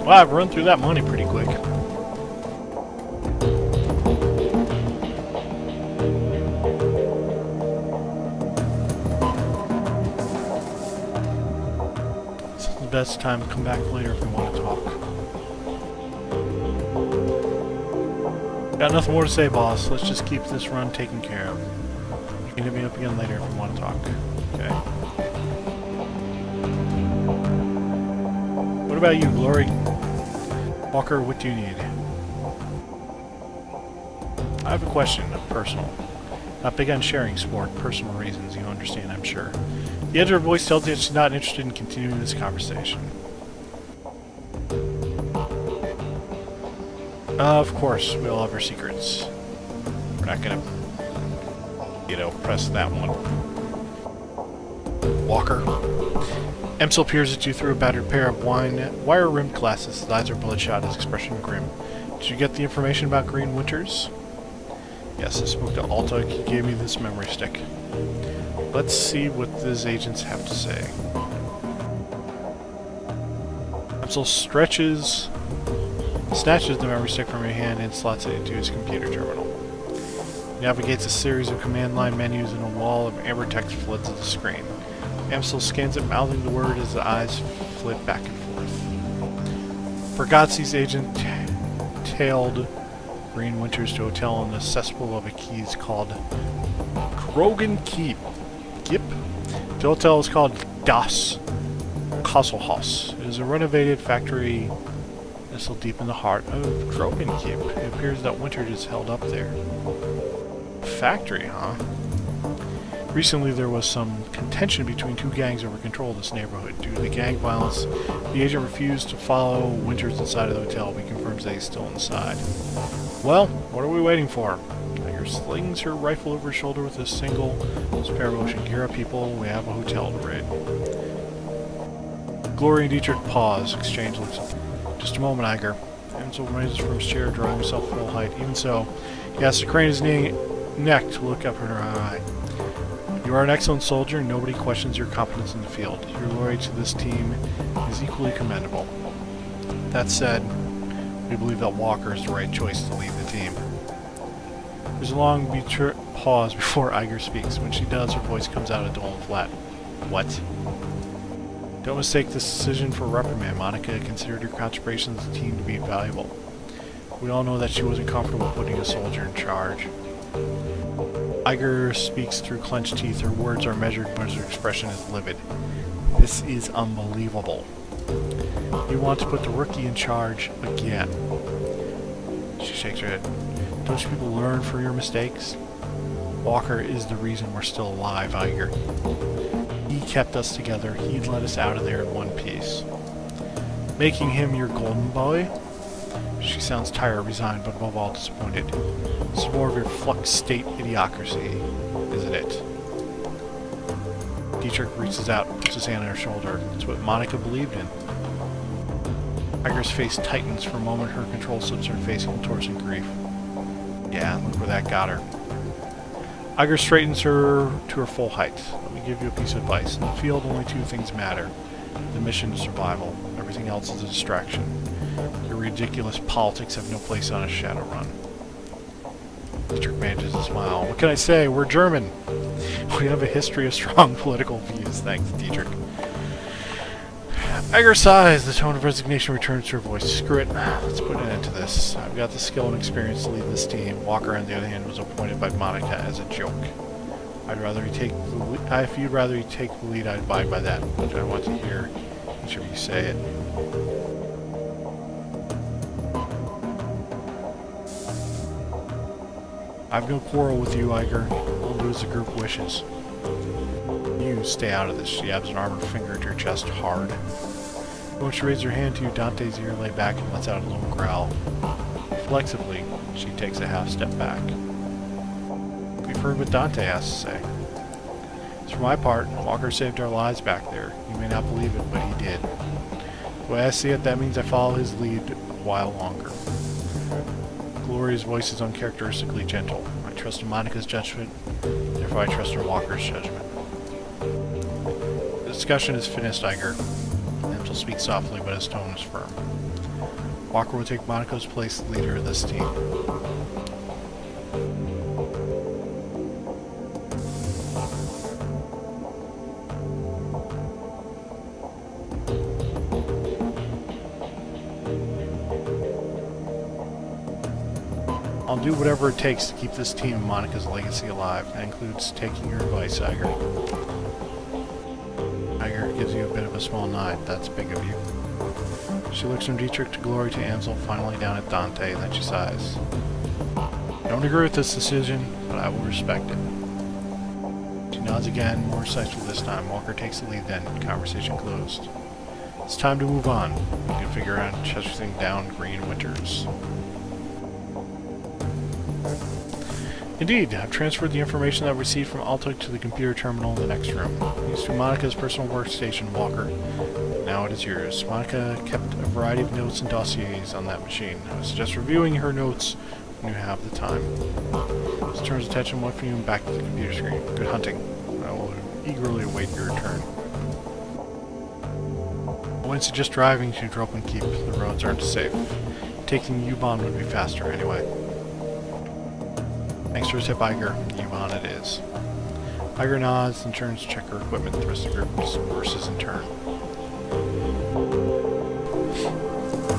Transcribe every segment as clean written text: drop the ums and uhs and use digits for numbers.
Well, I've run through that money pretty quick. This is the best time to come back later if we want to talk. Got nothing more to say, boss. Let's just keep this run taken care of. You can hit me up again later if you want to talk. Okay. What about you, Glory? Walker, what do you need? I have a question, personal. Not big on sharing sport, personal reasons, you understand, I'm sure. The edge of her voice tells you that she's not interested in continuing this conversation. Of course, we all have our secrets. We're not gonna, press that one. Walker. Emsel peers at you through a battered pair of wire-rimmed glasses. His eyes are bloodshot, his expression grim. Did you get the information about Green Winters? Yes, I spoke to Alta. He gave me this memory stick. Let's see what these agents have to say. Emsel snatches the memory stick from your hand and slots it into his computer terminal. He navigates a series of command line menus and a wall of amber text floods the screen. Emsel scans it, mouthing the word as the eyes flit back and forth. Forgotzi's agent tailed Green Winters to a hotel in the cesspool of a keys called Krogan Keep. The hotel is called Das Kasselhaus. It is a renovated factory nestled deep in the heart of Krogan Keep. It appears that Winters is held up there. Factory, huh? Recently there was some contention between two gangs over control of this neighborhood. Due to the gang violence, the agent refused to follow Winters inside of the hotel, but he confirms that he's still inside. Well, what are we waiting for? Tiger slings her rifle over her shoulder with a single spare motion. Gear up, people. We have a hotel to raid. Glory and Dietrich pause. Exchange looks up. Just a moment, Iger. Emsel raises from his chair, drawing himself full height. Even so, he has to crane his neck to look up at her eye. You are an excellent soldier, and nobody questions your competence in the field. Your loyalty to this team is equally commendable. That said, we believe that Walker is the right choice to lead the team. There's a long pause before Iger speaks. When she does, her voice comes out dull and flat. What? Don't mistake this decision for reprimand. Monica considered your contributions to the team to be valuable. We all know that she wasn't comfortable putting a soldier in charge. Iger speaks through clenched teeth. Her words are measured, but her expression is livid. This is unbelievable. You want to put the rookie in charge again. She shakes her head. Don't you people learn from your mistakes? Walker is the reason we're still alive, Iger. He kept us together. He'd let us out of there in one piece. Making him your golden boy? She sounds tired, resigned, but above all disappointed. This is more of your flux state idiocracy, isn't it? Dietrich reaches out, puts his hand on her shoulder. It's what Monica believed in. Iger's face tightens. For a moment, her control slips her face, contorting grief. Yeah, look where that got her. Iger straightens her to her full height. Let me give you a piece of advice. In the field, only two things matter. The mission is survival. Everything else is a distraction. Your ridiculous politics have no place on a Shadowrun. Dietrich manages to smile. What can I say? We're German. We have a history of strong political views. Thanks, Dietrich. Iger sighs. The tone of resignation returns to her voice. Screw it. Let's put an end to this. I've got the skill and experience to lead this team. Walker, on the other hand, was appointed by Monica as a joke. If you'd rather he take the lead, I'd abide by that. But I want to hear each of you say it. I've no quarrel with you, Iger. We'll do as the group wishes. You stay out of this. She jabs an armored finger at your chest hard. When she raises her hand to you, Dante's ear lay back and lets out a low growl. Flexibly, she takes a half step back. We've heard what Dante has to say. As for my part, Walker saved our lives back there. You may not believe it, but he did. The way I see it, that means I follow his lead a while longer. Glory's voice is uncharacteristically gentle. I trust in Monica's judgment, therefore I trust in Walker's judgment. The discussion is finished, Iger. And She'll speak softly, but his tone is firm. Walker will take Monica's place as leader of this team. I'll do whatever it takes to keep this team and Monica's legacy alive. That includes taking your advice, Iger. Iger gives you a bit of a small nod. That's big of you. She looks from Dietrich to Glory to Ansel, finally down at Dante, then she sighs. I don't agree with this decision, but I will respect it. She nods again, more decisively this time. Walker takes the lead then, conversation closed. It's time to move on. You can figure out chasing down Green Winters. Indeed, I've transferred the information that I received from Altuk to the computer terminal in the next room. Used to Monica's personal workstation, Walker. Now it is yours. Monica kept a variety of notes and dossiers on that machine. I would suggest reviewing her notes when you have the time. This turns attention away from you and back to the computer screen. Good hunting. I will eagerly await your return. I wouldn't suggest driving to Dropen Keep. The roads aren't safe. Taking U-Bahn would be faster anyway. Thanks for the tip, Iger. U-Bahn it is. Iger nods and turns to check her equipment. The rest of the group disperses in turn.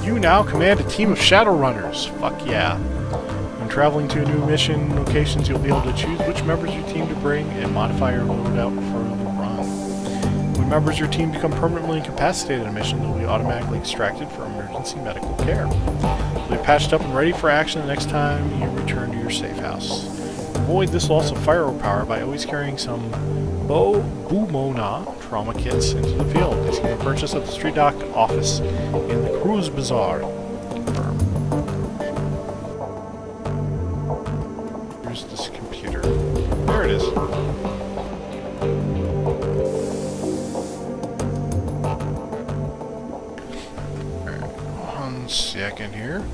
You now command a team of Shadowrunners. Fuck yeah. When traveling to new mission locations, you'll be able to choose which members of your team to bring and modify your loadout for the run. When members of your team become permanently incapacitated in a mission, they'll be automatically extracted for emergency medical care. They'll be patched up and ready for action the next time you return to your safe house. Avoid this loss of firepower by always carrying some Bumona trauma kits into the field. These can be purchased at the Street Dock office in the Cruise Bazaar. Confirm. Here's this computer. There it is. Alright, 1 second here.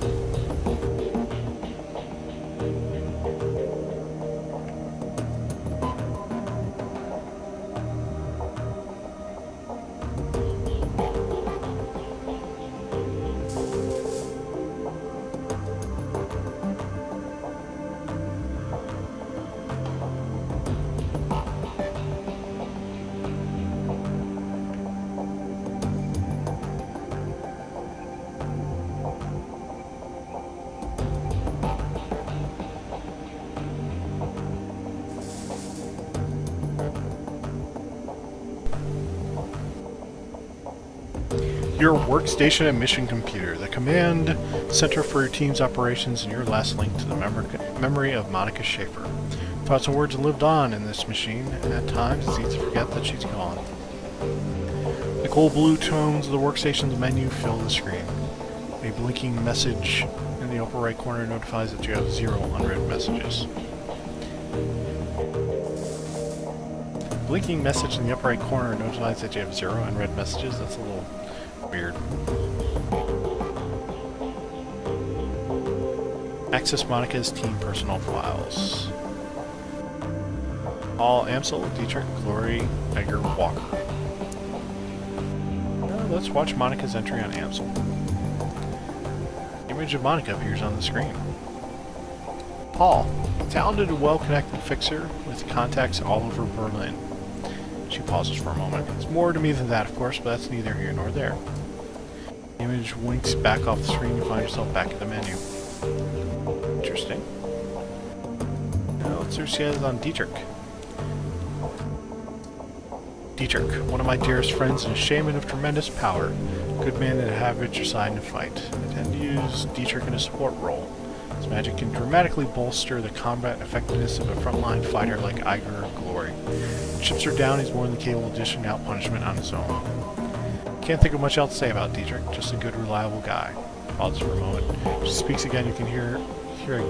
Your workstation and mission computer, the command center for your team's operations, and your last link to the memory of Monica Schaefer. Thoughts and words lived on in this machine, and at times it's easy to forget that she's gone. The cold blue tones of the workstation's menu fill the screen. A blinking message in the upper right corner notifies that you have 0 unread messages. Blinking message in the upper right corner notifies that you have 0 unread messages. That's a little weird. Access Monica's team personal files. All Ansel, Dietrich, Glory, Edgar, Walker. Let's watch Monica's entry on Ansel. The image of Monica appears on the screen. Paul, a talented and well-connected fixer with contacts all over Berlin. She pauses for a moment. It's more to me than that, of course, but that's neither here nor there. The image winks back off the screen. You find yourself back at the menu. Interesting. Now let's see what she has on Dietrich. Dietrich, one of my dearest friends and a shaman of tremendous power. Good man to have at your side in a fight. I tend to use Dietrich in a support role. His magic can dramatically bolster the combat effectiveness of a frontline fighter like Iger or Glory. When ships are down, he's more than capable of dishing out punishment on his own. Can't think of much else to say about Dietrich, just a good, reliable guy. Pauses for a moment. She speaks again, you can hear a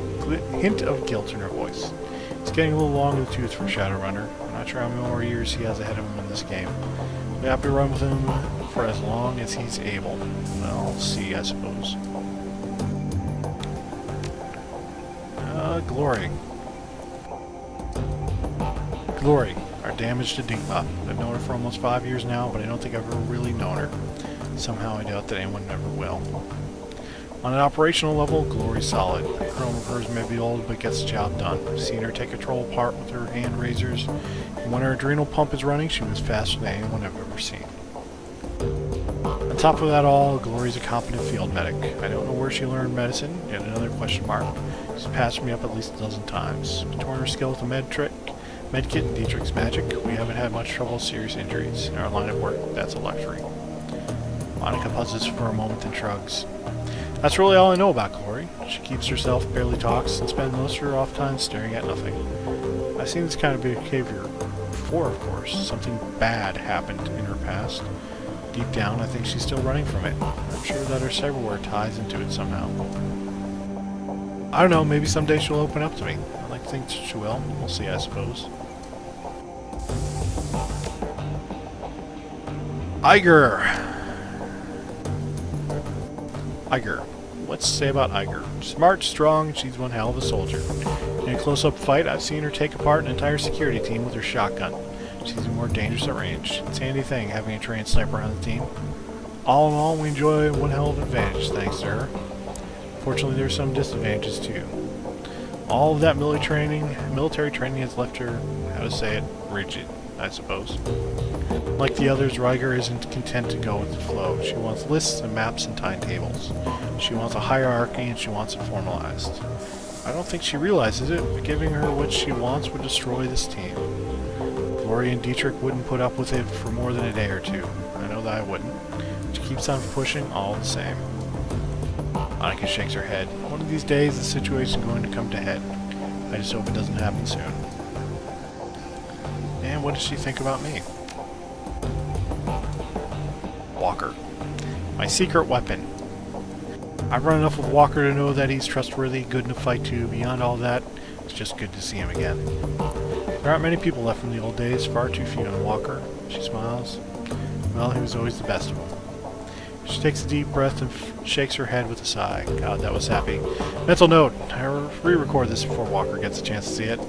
hint of guilt in her voice. It's getting a little long in the tooth for Shadowrunner. I'm not sure how many more years he has ahead of him in this game. We have to run with him for as long as he's able. Well, see, I suppose. Glory. Glory, our damaged Enigma. I've known her for almost 5 years now, but I don't think I've ever really known her. Somehow I doubt that anyone ever will. On an operational level, Glory's solid. The chrome of hers may be old, but gets the job done. I've seen her take a troll apart with her hand razors, and when her adrenal pump is running, she moves faster than anyone I've ever seen. On top of that all, Glory's a competent field medic. I don't know where she learned medicine, yet another question mark. She's patched me up at least a dozen times. Between her skill with the medkit and Dietrich's magic, we haven't had much trouble with serious injuries. In our line of work, that's a luxury. Monica pauses for a moment and shrugs. That's really all I know about Glory. She keeps herself, barely talks, and spends most of her off time staring at nothing. I've seen this kind of behavior before, of course. Something bad happened in her past. Deep down, I think she's still running from it. I'm sure that her cyberware ties into it somehow. I don't know, maybe someday she'll open up to me. I like to think she will. We'll see, I suppose. Iger! What's to say about Iger? Smart, strong, she's one hell of a soldier. In a close-up fight, I've seen her take apart an entire security team with her shotgun. She's even more dangerous at range. It's a handy thing having a trained sniper on the team. All in all, we enjoy one hell of an advantage, thanks to her. Fortunately, there are some disadvantages too. All of that military training has left her, how to say it, rigid, I suppose. Like the others, Ryger isn't content to go with the flow. She wants lists and maps and timetables. She wants a hierarchy and she wants it formalized. I don't think she realizes it, but giving her what she wants would destroy this team. Glory and Dietrich wouldn't put up with it for more than a day or two. I know that I wouldn't. She keeps on pushing all the same. Monica shakes her head. One of these days, the situation's going to come to head. I just hope it doesn't happen soon. And what does she think about me? Walker. My secret weapon. I've run enough with Walker to know that he's trustworthy, good in a fight too. Beyond all that, it's just good to see him again. There aren't many people left from the old days, far too few on Walker. She smiles. Well, he was always the best of them. She takes a deep breath and shakes her head with a sigh. God, that was happy. Mental note, I re-record this before Walker gets a chance to see it.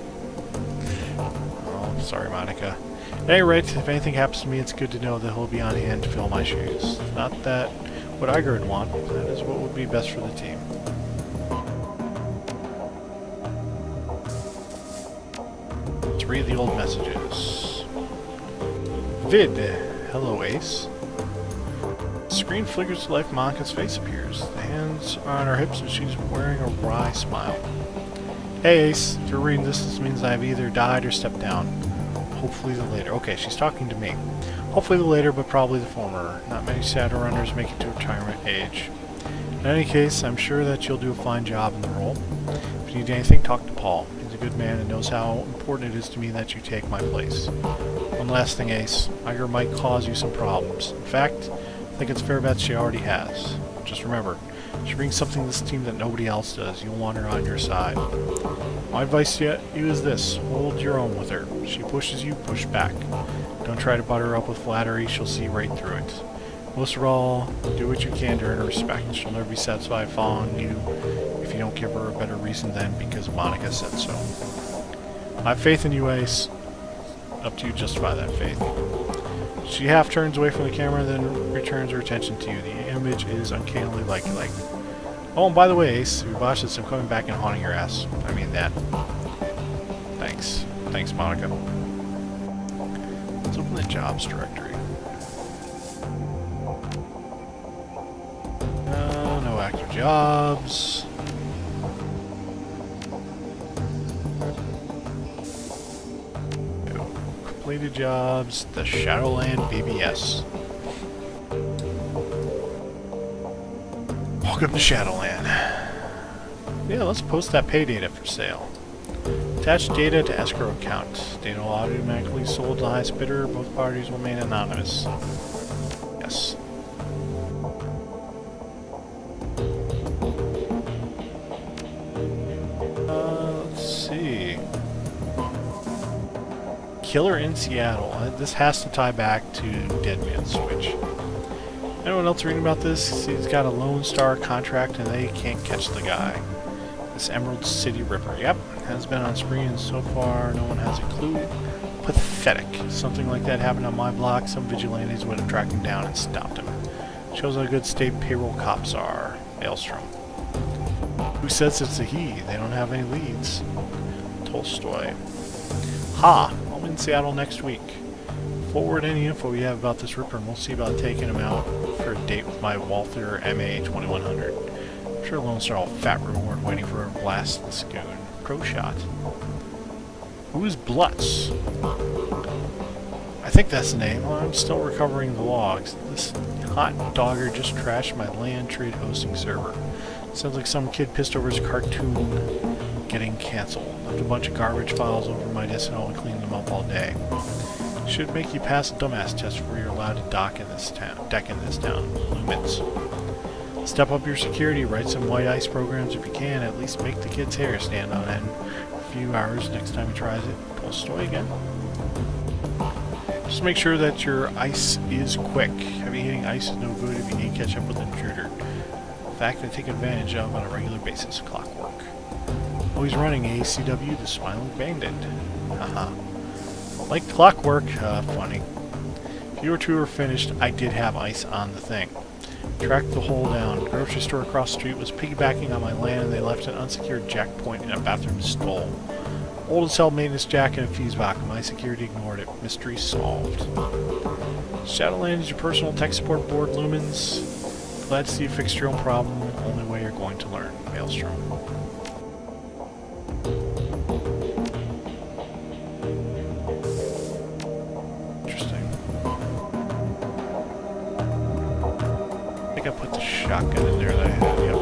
Oh, sorry, Monica. At any rate, if anything happens to me, it's good to know that he'll be on hand to fill my shoes. Not that what Iger would want, that is what would be best for the team. Let's read the old messages. Vid. Hello, Ace. The screen flickers to life, Monica's face appears. The hands are on her hips and she's wearing a wry smile. Hey Ace, if you're reading this means I've either died or stepped down. Hopefully the later. Okay, she's talking to me. Hopefully the later, but probably the former. Not many Shadowrunners make it to retirement age. In any case, I'm sure that you'll do a fine job in the role. If you need anything, talk to Paul. He's a good man and knows how important it is to me that you take my place. One last thing, Ace. Iger might cause you some problems. In fact, I think it's a fair bet she already has. Just remember, she brings something to this team that nobody else does. You'll want her on your side. My advice to you is this. Hold your own with her. She pushes you, push back. Don't try to butter her up with flattery. She'll see right through it. Most of all, do what you can to earn her respect. She'll never be satisfied following you if you don't give her a better reason than because Monica said so. I have faith in you, Ace. Up to you to justify that faith. She half turns away from the camera, then returns her attention to you. The image is uncannily like. Oh, and by the way, Ace, your boss says I'm coming back and haunting your ass. I mean that. Thanks. Thanks, Monica. Let's open the jobs directory. No active jobs. Completed jobs, the Shadowland BBS. Welcome to Shadowland. Yeah, let's post that pay data for sale. Attach data to escrow account. Data will automatically sold to the highest bidder. Both parties will remain anonymous. Yes. Let's see. Killer in Seattle. This has to tie back to Dead Man's Switch. Anyone else reading about this? He's got a Lone Star contract and they can't catch the guy. This Emerald City Ripper. Yep, has been on screen and so far no one has a clue. Pathetic. Something like that happened on my block. Some vigilantes would have tracked him down and stopped him. Shows how good state payroll cops are. Maelstrom. Who says it's a he? They don't have any leads. Tolstoy. Ha! I'm in Seattle next week. Forward any info you have about this Ripper and we'll see about taking him out for a date with my Walther MA 2100. I'm sure Lone Star will fat reward waiting for a blast in the Scoon. Pro shot. Who is Blutz? I think that's the name. Well, I'm still recovering the logs. This hot dogger just trashed my land trade hosting server. Sounds like some kid pissed over his cartoon getting cancelled. Left a bunch of garbage files over my disk and I'll clean them up all day. Should make you pass a dumbass test before you're allowed to deck in this town. Lumens. Step up your security, write some white ice programs if you can, at least make the kid's hair stand on end for a few hours next time he tries it. Tolstoy again. Just make sure that your ice is quick. Heavy hitting ice is no good if you need to catch up with an intruder. A fact I take advantage of on a regular basis. Clockwork. Always running ACW, the Smiling Bandit. Haha. Like clockwork. Funny. If you two were finished, I did have ice on the thing. Tracked the hole down. Grocery store across the street was piggybacking on my land and they left an unsecured jack point in a bathroom stall. Old as hell maintenance jack and a fuse box. My security ignored it. Mystery solved. Shadowland is your personal tech support board, Lumens. Glad to see you fixed your own problem. Only way you're going to learn. Maelstrom. Interesting. I think I put the shotgun in there that I had. Yep.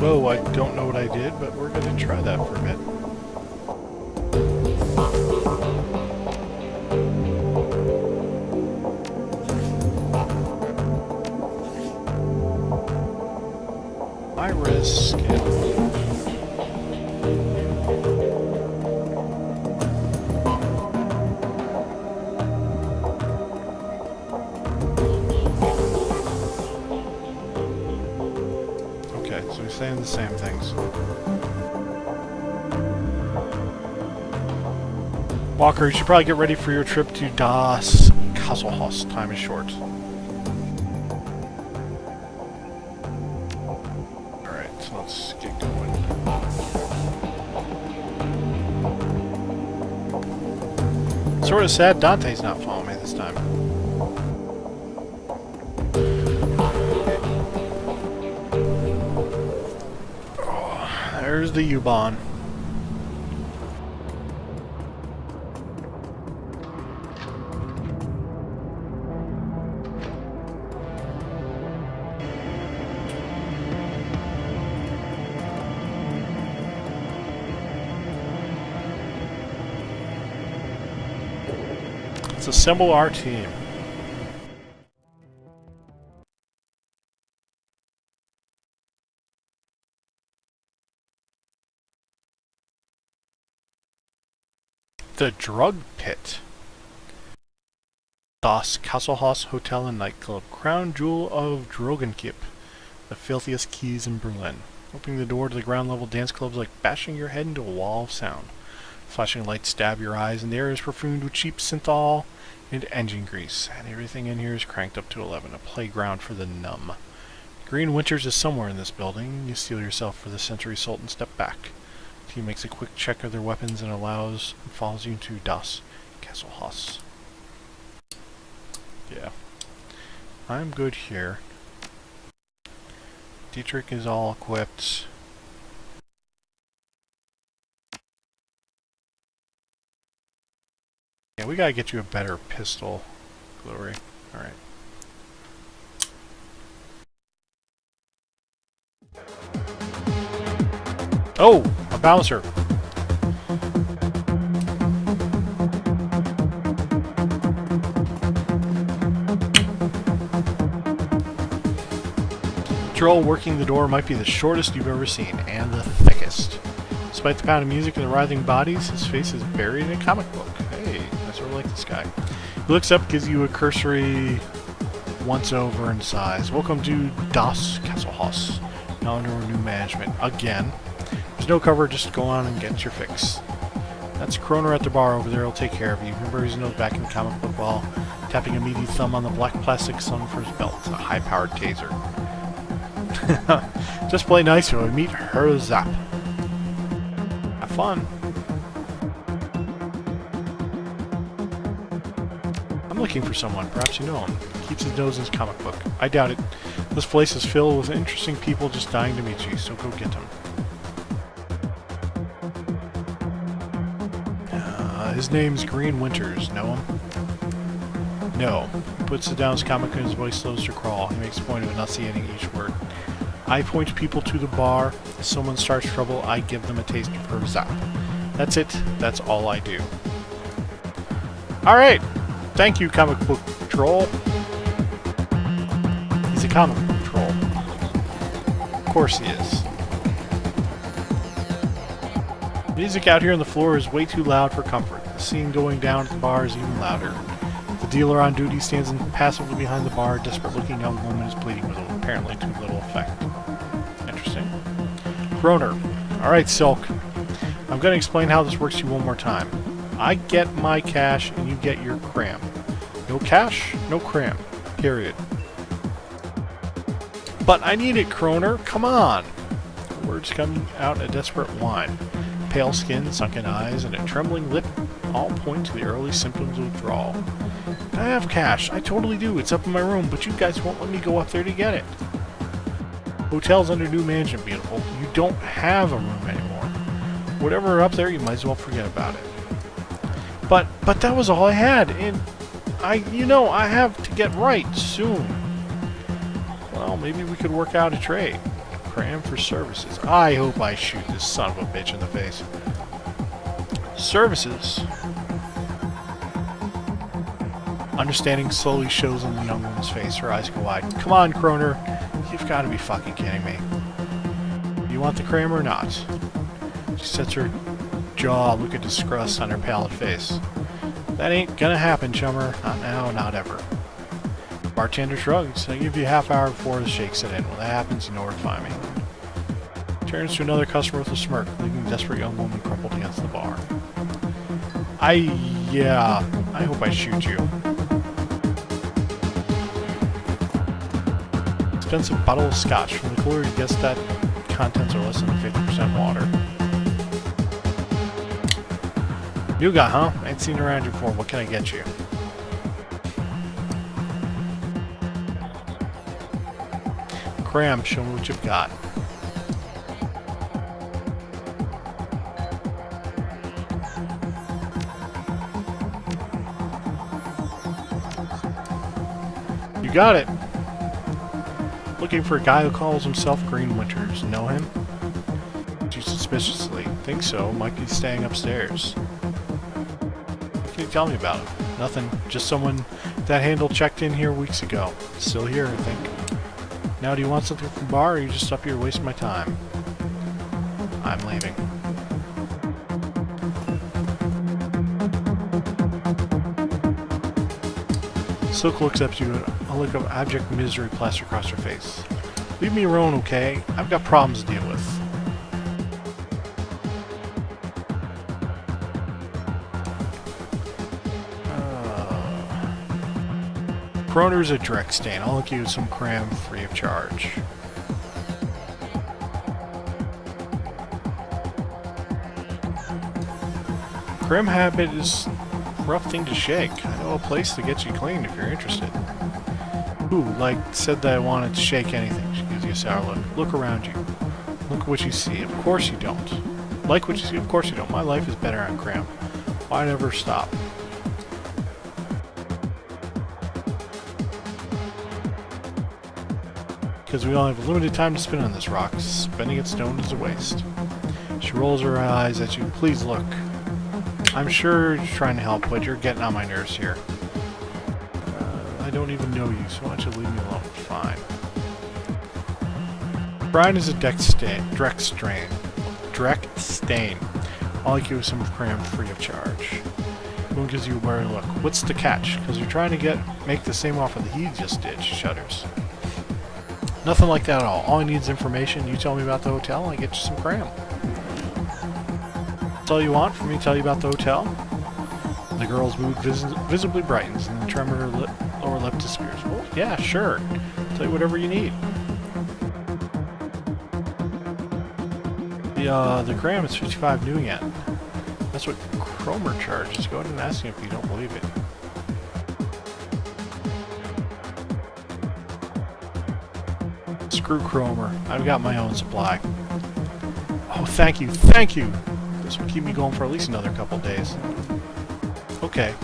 Whoa, I don't know what I did, but we're going to try that for a bit. High risk. So we're saying the same things. Walker, you should probably get ready for your trip to Das Kasselhaus. Time is short. Alright, so let's get going. Sort of sad Dante's not following me this time. There's the U-Bahn. Let's assemble our team. The Drug Pit. Das Kasselhaus Hotel and Nightclub. Crown jewel of Drogenkip. The filthiest keys in Berlin. Opening the door to the ground level dance clubs like bashing your head into a wall of sound. Flashing lights stab your eyes and the air is perfumed with cheap synthol and engine grease. And everything in here is cranked up to 11. A playground for the numb. Green Winters is somewhere in this building. You steel yourself for the Century Sultan, step back. He makes a quick check of their weapons and follows you to Das Kasselhaus. Yeah. I'm good here. Dietrich is all equipped. Yeah, we gotta get you a better pistol, Glory. Alright. Oh! A bouncer! Troll working the door might be the shortest you've ever seen, and the thickest. Despite the pound of music and the writhing bodies, his face is buried in a comic book. Hey, I sort of like this guy. He looks up, gives you a cursory once-over in size. Welcome to Das Kesselhaus. Now under new management. Again. There's no cover, just go on and get your fix. That's Kroner at the bar over there. He'll take care of you. He buries his nose back in the comic book while tapping a meaty thumb on the black plastic slung for his belt. A high-powered taser. Just play nice when we meet her Zap. Have fun. I'm looking for someone. Perhaps you know him. Keeps his nose in his comic book. I doubt it. This place is filled with interesting people just dying to meet you, so go get them. His name's Green Winters. Know him? No. He puts down his comic and his voice slows to crawl. He makes a point of enunciating each word. I point people to the bar. If someone starts trouble, I give them a taste of her zap. That's it. That's all I do. Alright. Thank you, comic book troll. He's a comic book troll. Of course he is. Music out here on the floor is way too loud for comfort. The scene going down at the bar is even louder. The dealer on duty stands impassively behind the bar. A desperate-looking young woman is pleading with apparently too little effect. Interesting. Kroner. Alright, Silk. I'm going to explain how this works to you one more time. I get my cash and you get your cram. No cash, no cram. Period. But I need it, Kroner. Come on. The words coming out a desperate whine. Pale skin, sunken eyes, and a trembling lip all point to the early symptoms of withdrawal. I have cash. I totally do. It's up in my room, but you guys won't let me go up there to get it. Hotel's under new management, beautiful. You don't have a room anymore. Whatever up there, you might as well forget about it. But that was all I had, and I have to get right soon. Well, maybe we could work out a trade. Cram for services. I hope I shoot this son of a bitch in the face. Services. Understanding slowly shows on the young woman's face. Her eyes go wide. Come on, Kroner. You've got to be fucking kidding me. Do you want the cram or not? She sets her jaw, look at disgust on her pallid face. That ain't gonna happen, chummer. Not now, not ever. Bartender shrugs. I give you a half hour before the shake set in. When that happens, you know where to find me. Turns to another customer with a smirk, leaving the desperate young woman crumpled against the bar. I hope I shoot you. Expensive bottle of scotch. From the cooler, you guess that contents are less than 50% water. New guy, huh? Ain't seen around you before. What can I get you? Cram, show me what you've got. You got it. Looking for a guy who calls himself Green Winters. Know him? You suspiciously. Think so. Might be staying upstairs. What can you tell me about him? Nothing. Just someone that handle checked in here weeks ago. Still here, I think. Now, do you want something from the bar, or are you just up here wasting my time? I'm leaving. Silk looks up at you, a look of abject misery plastered across her face. Leave me alone, okay? I've got problems to deal with. Kroner's a direct stain. I'll give you some cram free of charge. Cram habit is a rough thing to shake. I know a place to get you clean if you're interested. Ooh, like said that I wanted to shake anything. She gives you a sour look. Look around you. Look at what you see. Of course you don't. Like what you see? Of course you don't. My life is better on cram. Why never stop? Because we only have a limited time to spend on this rock. Spending it stoned is a waste. She rolls her eyes at you. Please look. I'm sure you're trying to help, but you're getting on my nerves here. I don't even know you, so why don't you leave me alone? Fine. Brian is a direct stain. All I give is some cram free of charge. Boone gives you a wary look. What's the catch? Because you're trying to make the same offer that he just did, she shudders. Nothing like that at all. All I need is information. You tell me about the hotel, and I get you some cram. That's all you want for me to tell you about the hotel? The girl's mood visibly brightens, and the tremor in her lower lip disappears. Well, yeah, sure. I'll tell you whatever you need. The cram is 55 new yen. That's what Cromer charges. Go ahead and ask him if you don't believe it. Screw Cromer. I've got my own supply. Oh, thank you, thank you! This will keep me going for at least another couple days. Okay,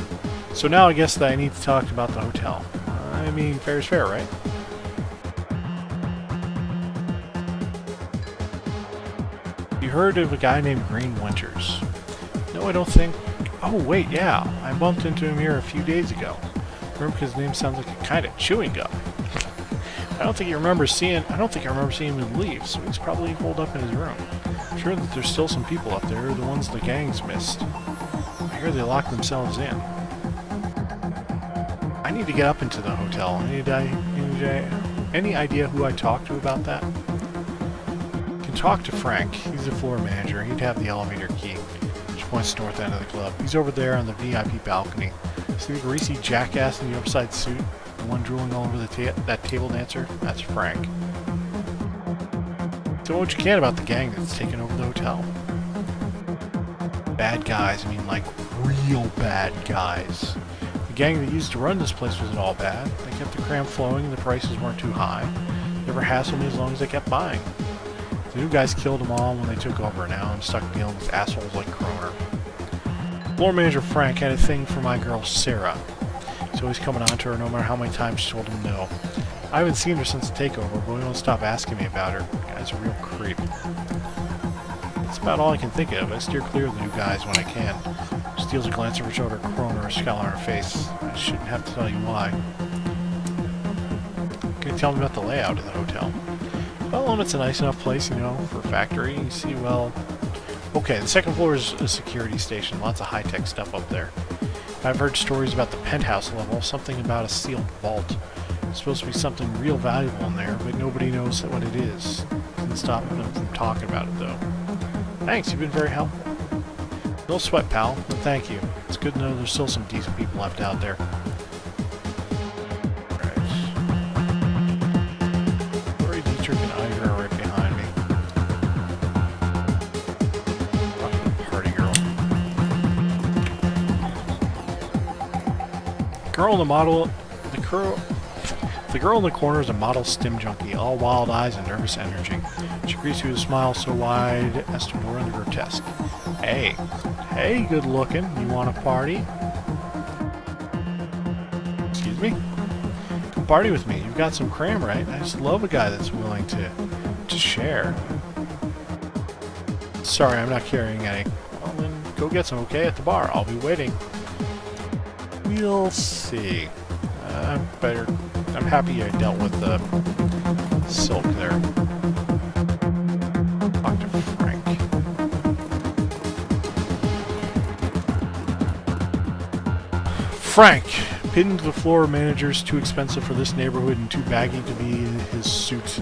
so now I guess that I need to talk about the hotel. I mean, fair is fair, right? You heard of a guy named Green Winters? No, I don't think... Oh, wait, yeah. I bumped into him here a few days ago. Remember, because his name sounds like a kind of chewing gum. I don't think I remember seeing him leave, so he's probably holed up in his room. I'm sure that there's still some people up there, the ones the gangs missed. I hear they locked themselves in. I need to get up into the hotel. Any idea who I talked to about that? Talk to Frank. He's the floor manager. He'd have the elevator key. She points north end of the club. He's over there on the VIP balcony. See the greasy jackass in the oversized suit? The one drooling all over that table dancer? That's Frank. So what you can about the gang that's taken over the hotel? Bad guys. I mean, like, real bad guys. The gang that used to run this place wasn't all bad. They kept the cram flowing and the prices weren't too high. They never hassled me as long as they kept buying. The new guys killed them all when they took over. Now I'm stuck dealing with assholes like Croner. Floor manager Frank had a thing for my girl Sarah. He's always coming on to her no matter how many times she told him no. I haven't seen her since the takeover, but he won't stop asking me about her. The guy's a real creep. That's about all I can think of. I steer clear of the new guys when I can. She steals a glance over her shoulder, Croner, a scowl on her face. I shouldn't have to tell you why. Can you tell me about the layout of the hotel? Well, it's a nice enough place, you know, for a factory. You see, well... Okay, the second floor is a security station. Lots of high-tech stuff up there. I've heard stories about the penthouse level, something about a sealed vault. It's supposed to be something real valuable in there, but nobody knows what it is. Doesn't stop them from talking about it, though. Thanks, you've been very helpful. No sweat, pal, but thank you. It's good to know there's still some decent people left out there. The girl in the corner is a model stim junkie, all wild eyes and nervous energy. She greets you with a smile so wide as to bore the grotesque. Hey, good looking. You want to party? Excuse me? Come party with me. You've got some cram, right? I just love a guy that's willing to share. Sorry, I'm not carrying any. Well, then go get some, okay? At the bar. I'll be waiting. We'll see. I'm happy I dealt with the Silk there. Talk to Frank. Frank! Pinned to the floor manager's too expensive for this neighborhood and too baggy to be in his suit.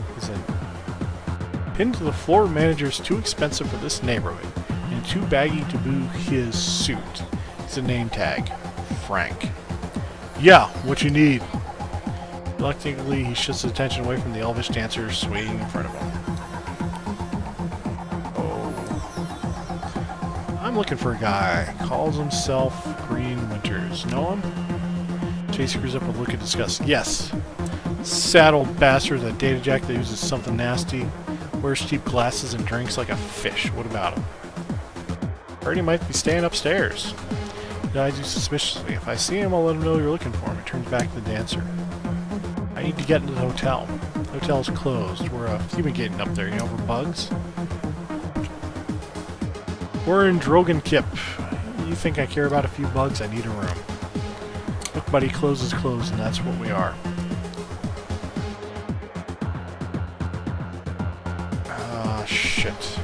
Pinned to the floor manager's too expensive for this neighborhood and too baggy to be his suit. It's a name tag. Frank. Yeah, what you need. Reluctantly, he shifts his attention away from the elvish dancer swaying in front of him. Oh. I'm looking for a guy. Calls himself Green Winters. Know him? Chase screws up a look of disgust. Yes. Sad old bastard, that data jack that uses something nasty. Wears cheap glasses and drinks like a fish. What about him? Heard he might be staying upstairs. He eyes you suspiciously. If I see him, I'll let him know you're looking for him. He turns back to the dancer. I need to get into the hotel. The hotel's closed. We're been getting up there, you know, for bugs. We're in Dragonfall. You think I care about a few bugs? I need a room. Look, buddy, closed is closed, and that's what we are. shit.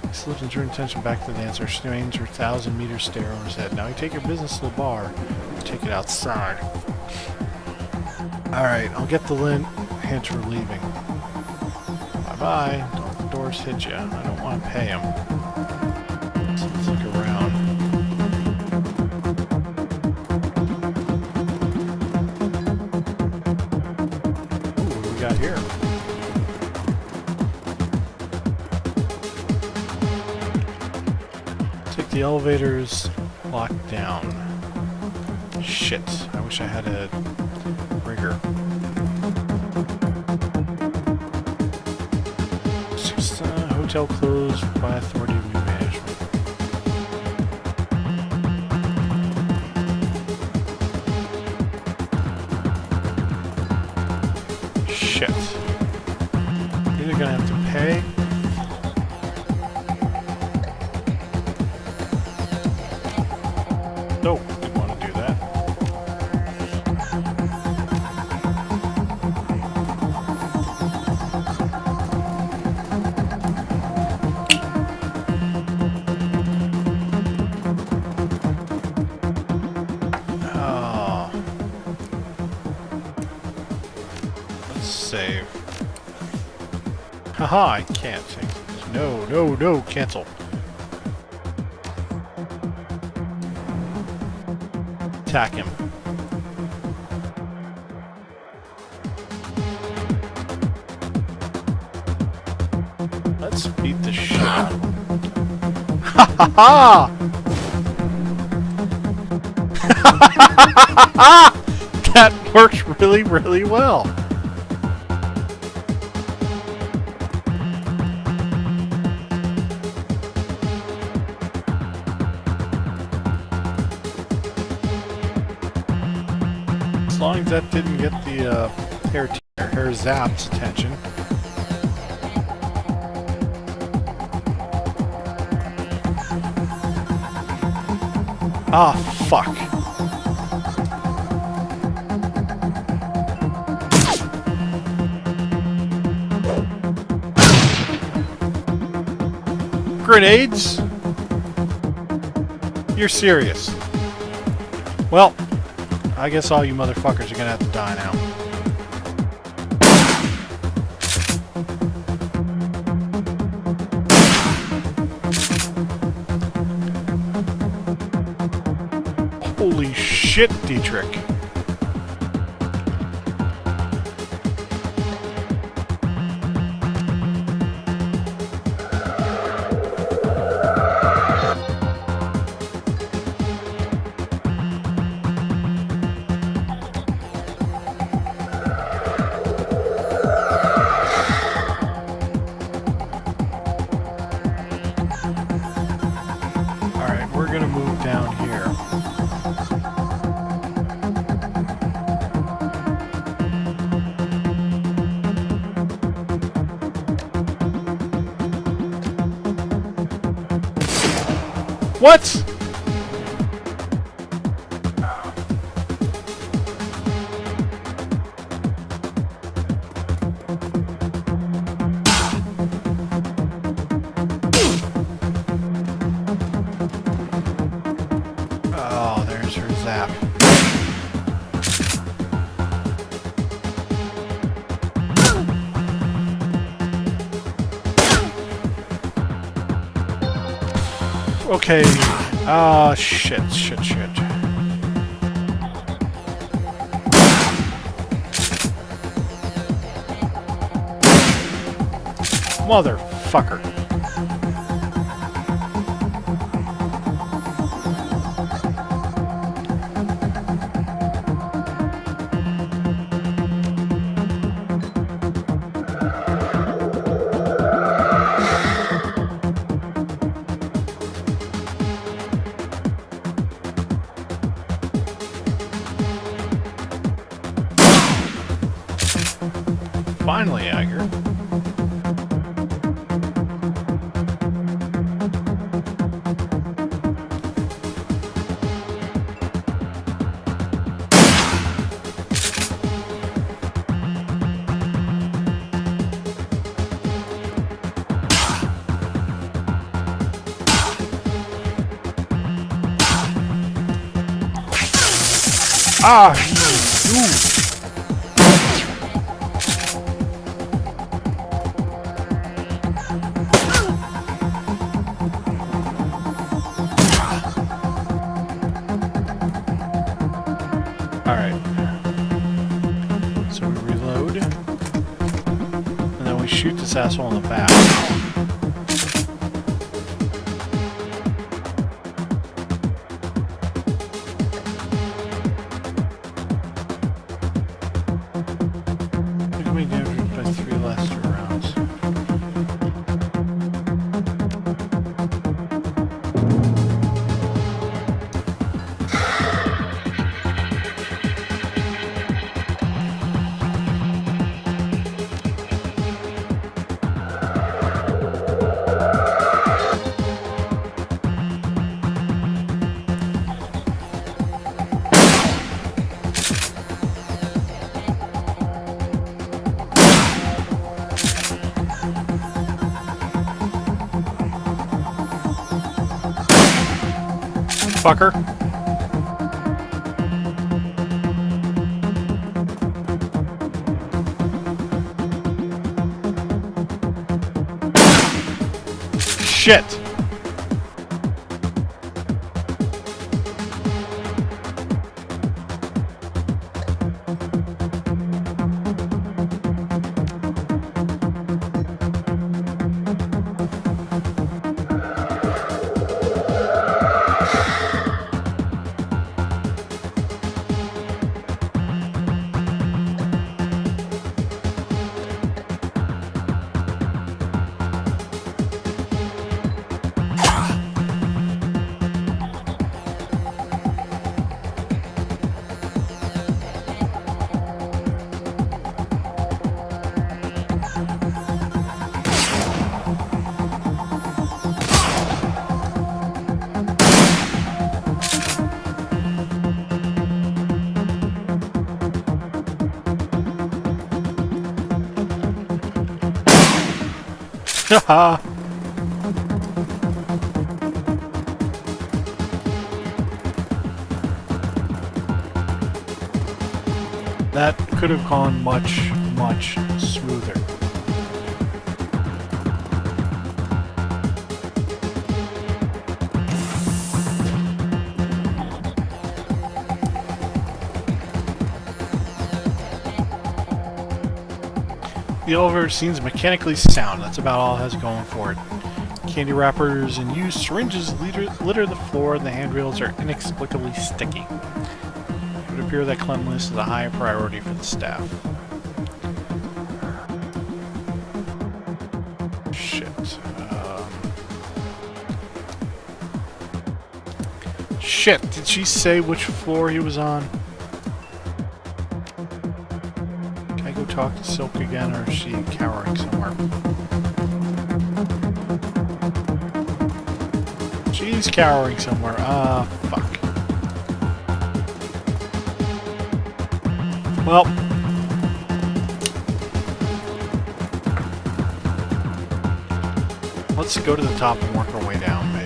He slipped and turned attention back to the dancer. Stranger 1,000-meter stare over his head. Now you take your business to the bar. Take it outside. Alright, I'll get the hint we're leaving. Bye-bye. Don't let the doors hit you. I don't want to pay him. So let's look around. Ooh, what do we got here? The elevator's locked down. Shit. I wish I had a rigger. Hotel closed by authority of new management. Shit. Either gonna have to pay. Nope, didn't want to do that. Oh. Let's save. Haha, I can't. No, no, no, cancel. Attack him. Let's beat the shit out of him. Ha ha ha! That worked really, really well. As long as that didn't get the hair zap's attention. Ah, fuck. Grenades? You're serious. Well, I guess all you motherfuckers are gonna have to die now. Holy shit, Dietrich. Alright, we're gonna move down here. What? Oh, there's her zap. Okay. Ah, shit. Motherfucker. Finally, Iger. Ah! Ooh. Alright. So we reload. And then we shoot this asshole in the back. Look at me damaged by 3 last 2 rounds. Fucker. Shit. Haha. That could have gone much, much smoother. The elevator seems mechanically sound. That's about all it has going for it. Candy wrappers in use, syringes litter the floor, and the handrails are inexplicably sticky. It would appear that cleanliness is a high priority for the staff. Shit. Shit, did she say which floor he was on? Talk to Silk again, or is she cowering somewhere? She's cowering somewhere. Fuck. Well. Let's go to the top and work our way down, maybe.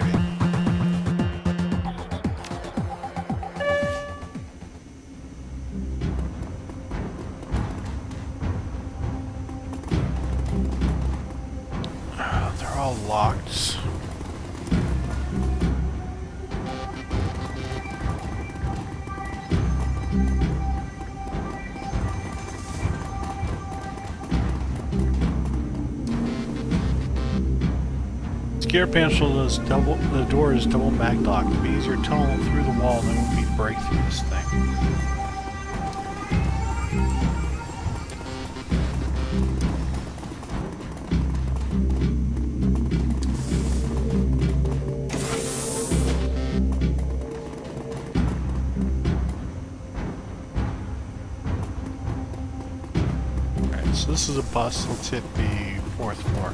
Locked. Scare panel is double. The door is double mag locked. To be easier to tunnel through the wall than it would be to break through this thing. So this is a bus. Let's hit the 4th floor.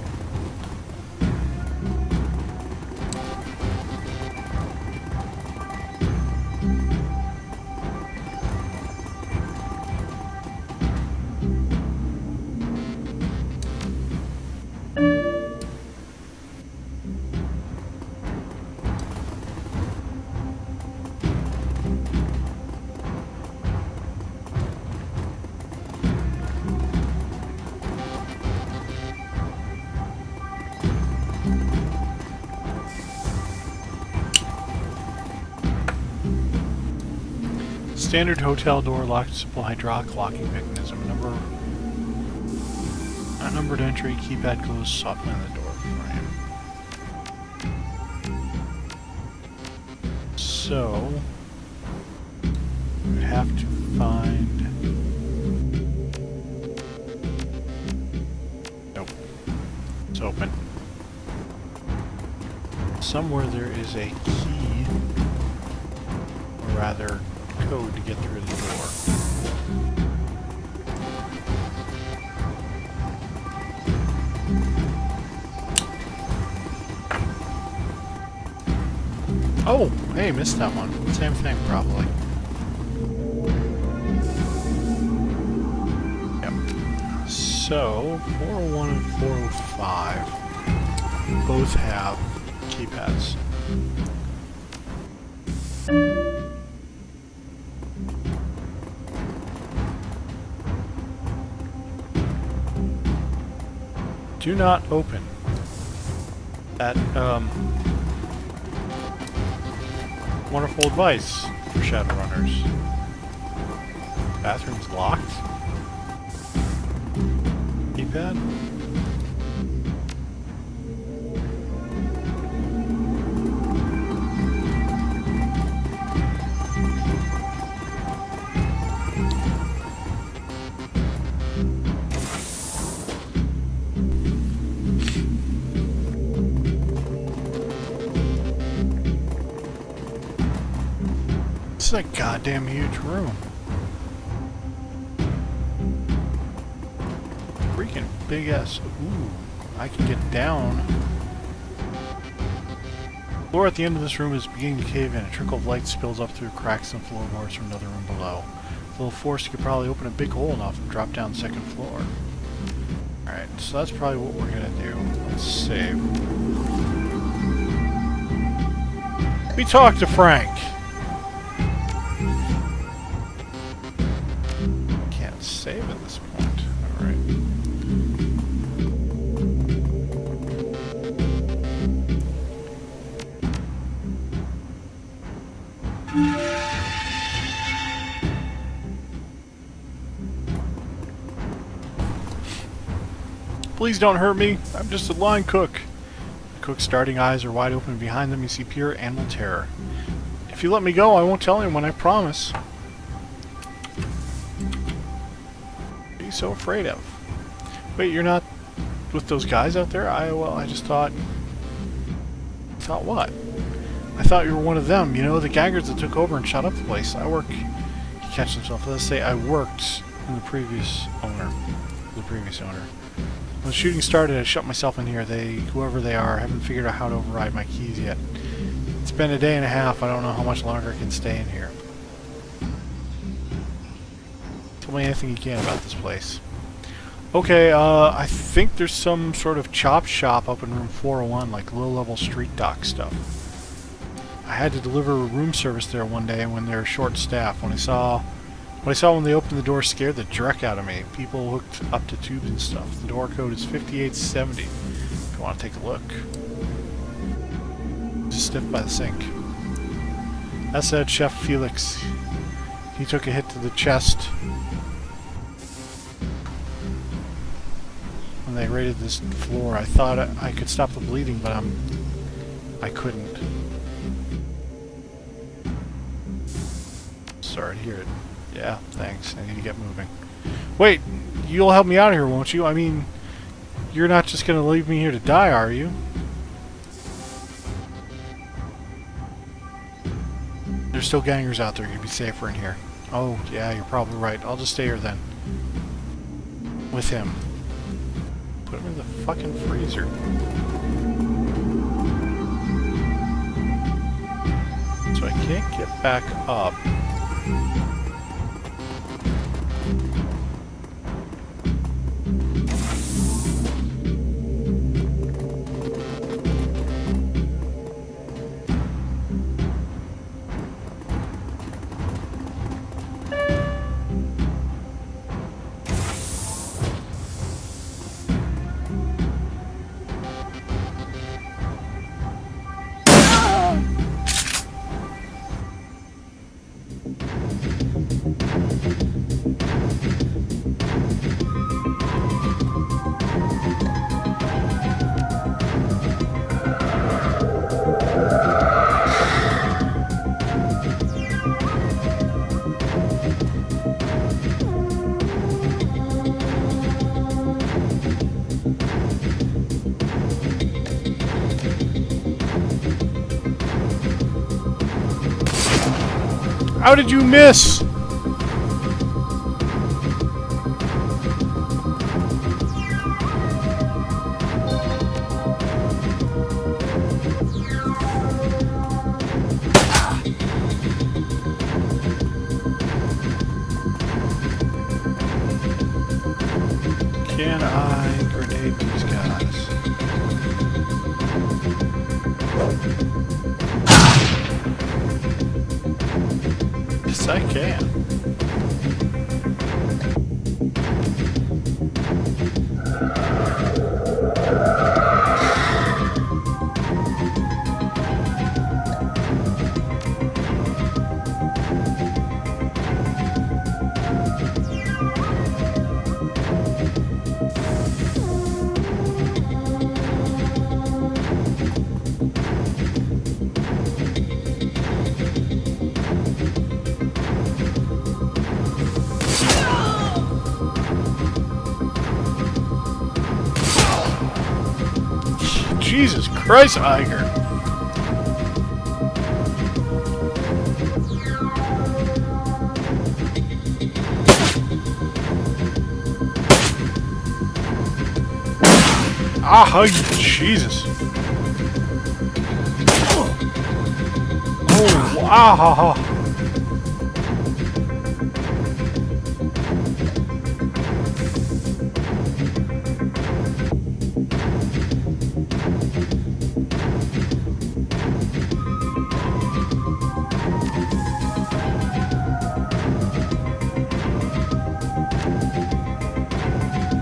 Standard hotel door locked, simple hydraulic locking mechanism. Unnumbered entry, keypad closed softly on the door frame. So we have to find. Nope. It's open. Somewhere there is a key, or rather, code to get through the door. Oh, hey, missed that one. Same thing, probably. Yep. So, 401 and 405 both have keypads. Do not open. That, wonderful advice for Shadowrunners. Bathroom's locked. Keypad? This is a goddamn huge room. Freaking big ass. Ooh, I can get down. The floor at the end of this room is beginning to cave in. A trickle of light spills up through cracks in the floorboards from another room below. With a little force, you could probably open a big hole enough and drop down the second floor. Alright, so that's probably what we're gonna do. Let's save. We talked to Frank. Can't save at this point. Alright. Please don't hurt me. I'm just a line cook. The cook's starting eyes are wide open. Behind them you see pure animal terror. If you let me go, I won't tell anyone, I promise. What are you so afraid of? Wait, you're not with those guys out there? Well, I just thought... Thought what? I thought you were one of them, you know, the gaggers that took over and shot up the place. I work... He catches himself. Let's say I worked in the previous owner. When the shooting started, I shut myself in here. Whoever they are, haven't figured out how to override my keys yet. It's been a day and a half. I don't know how much longer I can stay in here. Tell me anything you can about this place. Okay, I think there's some sort of chop shop up in room 401, like low-level street dock stuff. I had to deliver room service there one day when they were short-staffed. What I saw when they opened the door scared the dreck out of me. People hooked up to tubes and stuff. The door code is 5870. If you want to take a look. Just stiff by the sink. That said, Chef Felix. He took a hit to the chest when they raided this floor. I thought I could stop the bleeding, but I couldn't. Sorry to hear it. Yeah, thanks. I need to get moving. Wait, you'll help me out of here, won't you? I mean, you're not just gonna leave me here to die, are you? There's still gangers out there. You'd be safer in here. Oh, yeah, you're probably right. I'll just stay here then. With him. Put him in the fucking freezer. So I can't get back up. How did you miss? Can I grenade these guys? Yes, I can. Jesus Christ, Iger! Ah, Jesus! Oh, wow!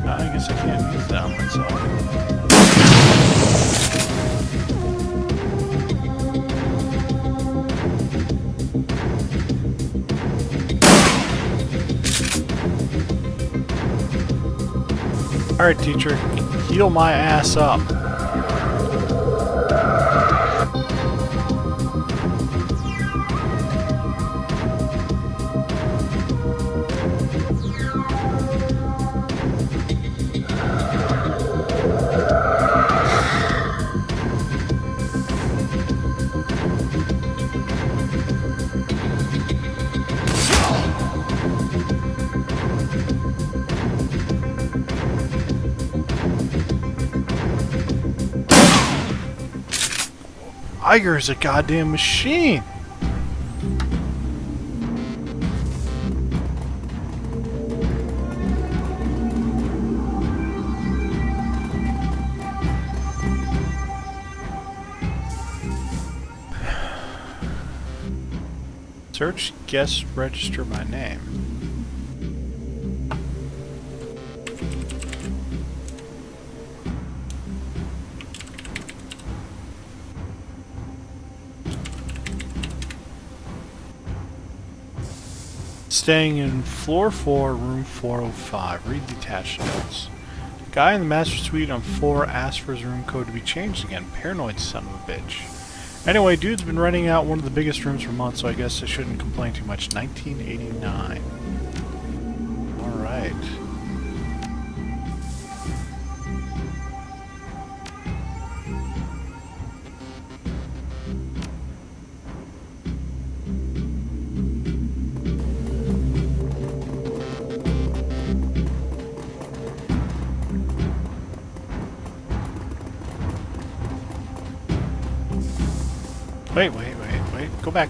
I guess I can't use that on myself. Alright, teacher. Heal my ass up. Iger is a goddamn machine. Search, guest, register my name. Staying in floor 4, room 405. Read the attached notes. Guy in the master suite on 4 asked for his room code to be changed again. Paranoid son of a bitch. Anyway, dude's been renting out one of the biggest rooms for months, so I guess I shouldn't complain too much. 1989. Alright. Wait. Go back.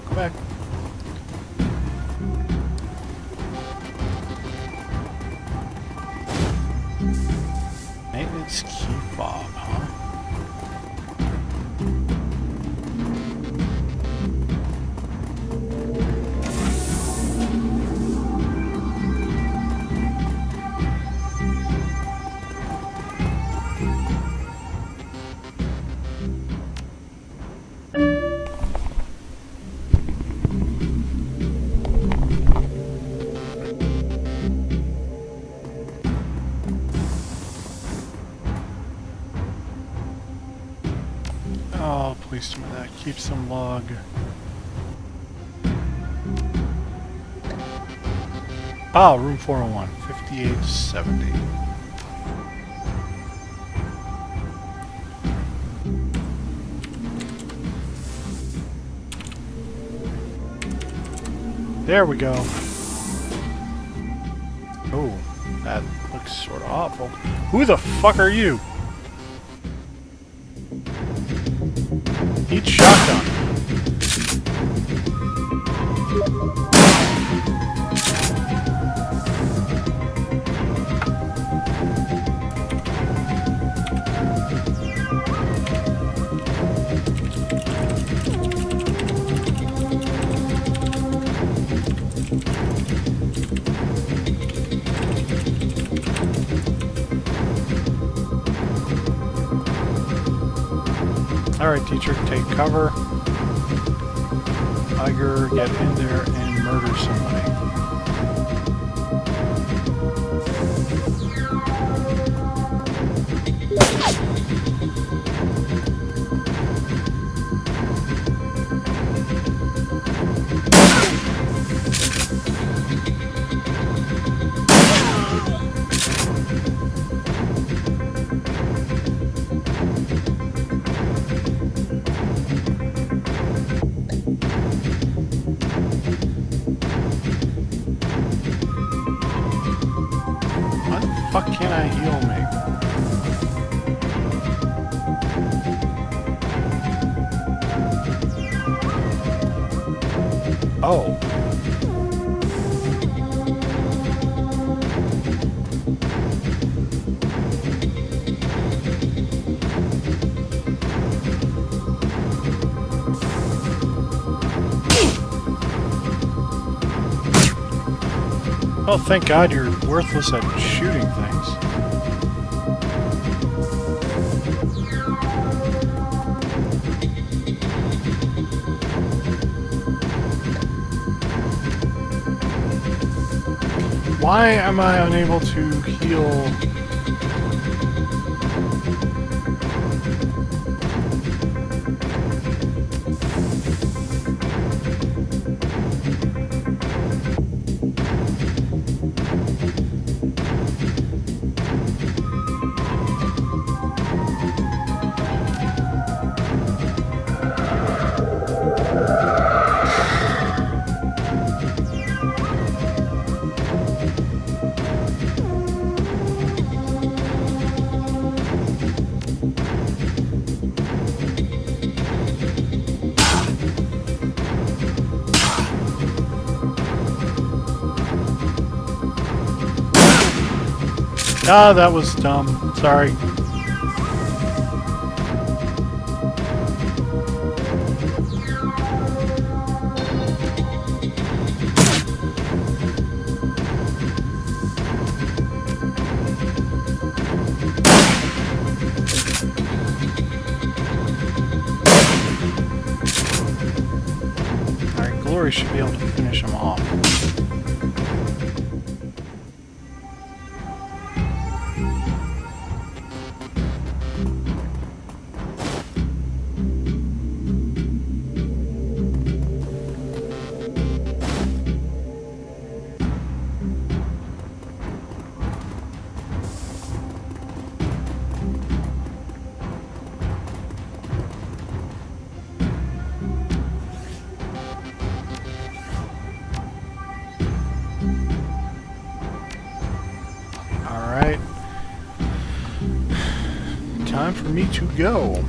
Maintenance key fob, huh? Oh, please tell me that. Keep some log. Oh, room 401, 5870. There we go. Oh, that looks sort of awful. Who the fuck are you? Eat shotgun. Alright, teacher, take cover. Iger, get in there and murder somebody. Fuck can I heal me? Oh. Oh, thank God you're worthless at shooting things. Why am I unable to heal? Ah, that was dumb. Sorry. Alright, Glory should be able to finish him off. Alright. Time for me to go.